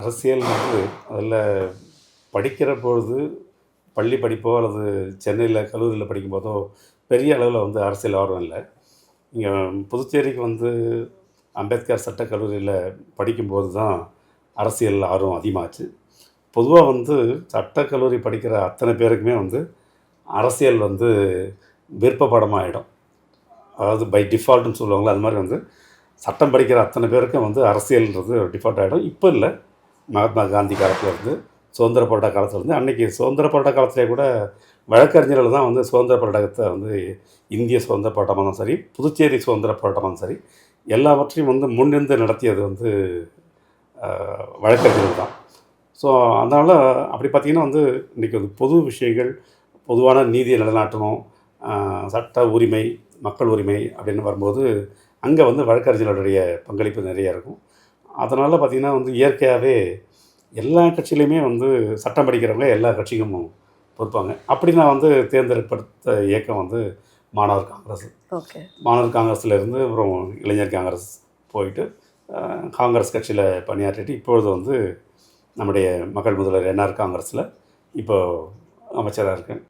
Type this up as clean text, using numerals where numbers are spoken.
அரசியல் வந்து அதில் படிக்கிற பொழுது பள்ளி படிப்போ அல்லது சென்னையில் கல்லூரியில் படிக்கும்போதோ பெரிய அளவில் வந்து அரசியல் ஆர்வம் இல்லை. இங்கே புதுச்சேரிக்கு வந்து அம்பேத்கர் சட்டக் கல்லூரியில் படிக்கும்போது தான் அரசியல் ஆர்வம் அதிகமாச்சு. பொதுவா வந்து சட்டக் கல்லூரி படிக்கிற அத்தனை பேருக்குமே வந்து அரசியல் வந்து விருப்ப பாடமாயிடும். அதாவது பை டிஃபால்ட்டுன்னு சொல்லுவாங்கள்ல, அது மாதிரி வந்து சட்டம் படிக்கிற அத்தனை பேருக்கும் வந்து அரசியல்ன்றது டிஃபால்ட் ஆகிடும். இப்போ இல்லை, மகாத்மா காந்தி காலத்துலேருந்து சுதந்திர போராட்ட காலத்துலேருந்து அன்றைக்கி சுதந்திர போராட்ட காலத்திலே கூட வழக்கறிஞர்கள் தான் வந்து சுதந்திர போராட்டத்தை வந்து இந்திய சுதந்திர போராட்டமாக இருந்தாலும் சரி, புதுச்சேரி சுதந்திர போராட்டமாக இருந்தாலும் சரி, எல்லாவற்றையும் வந்து முன்னிருந்து நடத்தியது வந்து வழக்கறிஞர்கள் தான். ஸோ அதனால் அப்படி பார்த்திங்கன்னா வந்து இன்றைக்கி வந்து பொது விஷயங்கள், பொதுவான நீதியை நிலைநாட்டணும், சட்ட உரிமை, மக்கள் உரிமை அப்படின்னு வரும்போது அங்கே வந்து வழக்கறிஞர்களுடைய பங்களிப்பு நிறைய இருக்கும். அதனால் பார்த்திங்கன்னா வந்து இயற்கையாகவே எல்லா கட்சியிலையுமே வந்து சட்டம் படிக்கிறவங்க எல்லா கட்சிக்கும் பொறுப்பாங்க. அப்படி நான் வந்து தேர்ந்தெடுப்படுத்த இயக்கம் வந்து மாணவர் காங்கிரஸ். ஓகே. மாணவர் காங்கிரஸ்லேருந்து அப்புறம் இளைஞர் காங்கிரஸ் போயிட்டு காங்கிரஸ் கட்சியில் பணியாற்றிட்டு இப்பொழுது வந்து நம்முடைய மக்கள் முதல்வர் என்ஆர் காங்கிரஸில் இப்போது அமைச்சராக இருக்கேன்.